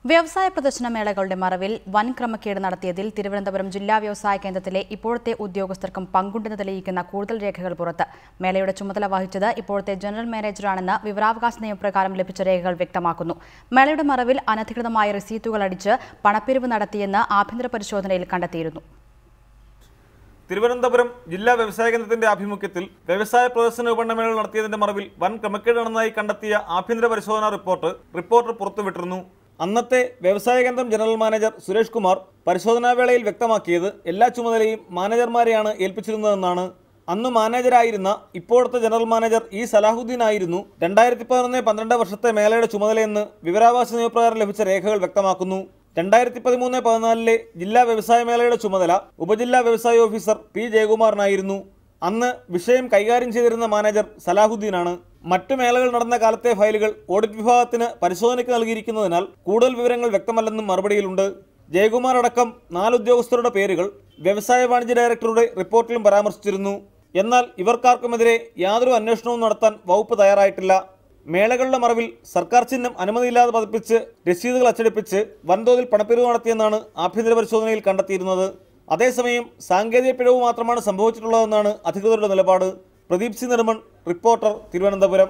വ്യവസായ പ്രദർശന മേളകളുടെ മറവിൽ വൻ ക്രമക്കേട് നടത്തിയതിൽ തിരുവനന്തപുരം ജില്ലാ വ്യവസായ കേന്ദ്രത്തിലെ ഇപ്പോഴത്തെ ഉദ്യോഗസ്ഥർക്കും പങ്കുണ്ടെന്ന് തെളിയിക്കുന്ന കൂടുതൽ രേഖകൾ പുറത്ത്. മേളയുടെ ചുമതല വഹിച്ചത് ഇപ്പോഴത്തെ ജനറൽ മാനേജറാണെന്ന് വിവരാവകാശ നിയമപ്രകാരം ലഭിച്ച രേഖകൾ വ്യക്തമാക്കുന്നു. മേളയുടെ മറവിൽ അനധികൃതമായ രസീതുകൾ അടിച്ച് പണപ്പിരിവ് നടത്തിയെന്ന് ആഭ്യന്തര പരിശോധനയിൽ കണ്ടെത്തിയിരുന്നു. തിരുവനന്തപുരം ജില്ലാ വ്യവസായ കേന്ദ്രത്തിന്റെ ആഭിമുഖ്യത്തിൽ വ്യവസായ പ്രദർശന വിപണനമേള നടത്തിയതിന്റെ മറവിൽ വൻ ക്രമക്കേട് നടന്നതായി കണ്ടെത്തിയ ആഭ്യന്തര പരിശോധനാ റിപ്പോർട്ട് പുറത്തുവിട്ടിരുന്നു. അന്നത്തെ വ്യവസായ കേന്ദ്രം ജനറൽ മാനേജർ സുരേഷ് കുമാർ പരിശോധനാവേളയിൽ വ്യക്തമാക്കിയത് എല്ലാ ചുമതലയും മാനേജർമാരെയാണ് ഏൽപ്പിച്ചിരുന്നതെന്നാണ്. അന്ന് മാനേജരായിരുന്ന ഇപ്പോഴത്തെ ജനറൽ മാനേജർ സലാഹുദ്ദീൻ ആയിരുന്നു 2011-12 വർഷത്തെ മേളയുടെ ചുമതലയെന്ന് വിവരാവകാശ നിയമപ്രകാരം ലഭിച്ച രേഖകൾ വ്യക്തമാക്കുന്നു. 2013-14 ജില്ലാ വ്യവസായ മേളയുടെ ചുമതല ഉപജില്ലാ വ്യവസായ ഓഫീസർ പി ജയകുമാറിനായിരുന്നു. അന്ന് വിഷയം കൈകാര്യം ചെയ്തിരുന്ന മാനേജർ സലാഹുദ്ദീനാണ്. മറ്റു മേളകൾ നടന്ന കാലത്തെ ഫയലുകൾ ഓഡിറ്റ് വിഭാഗത്തിന് പരിശോധനയ്ക്ക് നൽകിയിരിക്കുന്നതിനാൽ കൂടുതൽ വിവരങ്ങൾ വ്യക്തമല്ലെന്നും മറുപടിയിലുണ്ട്. ജയകുമാർ അടക്കം 4 ഉദ്യോഗസ്ഥരുടെ പേരുകൾ വ്യവസായ വാണിജ്യ ഡയറക്ടറുടെ റിപ്പോർട്ടിലും പരാമർശിച്ചിരുന്നു. എന്നാൽ ഇവർക്കാർക്കുമെതിരെ യാതൊരു അന്വേഷണവും നടത്താൻ വകുപ്പ് തയ്യാറായിട്ടില്ല. മേളകളുടെ മറവിൽ സർക്കാർ ചിഹ്നം അനുമതിയില്ലാതെ പതിപ്പിച്ച് രസീതുകൾ അച്ചടിപ്പിച്ച് വൻതോതിൽ പണപ്പിരിവ് നടത്തിയെന്നാണ് ആഭ്യന്തര പരിശോധനയിൽ കണ്ടെത്തിയിരുന്നത്. അതേസമയം സാങ്കേതിക പിഴവ് മാത്രമാണ് സംഭവിച്ചിട്ടുള്ളതെന്നാണ് അധികൃതരുടെ നിലപാട്. Pradeep C Nirman, reporter, Thiruvananthapuram.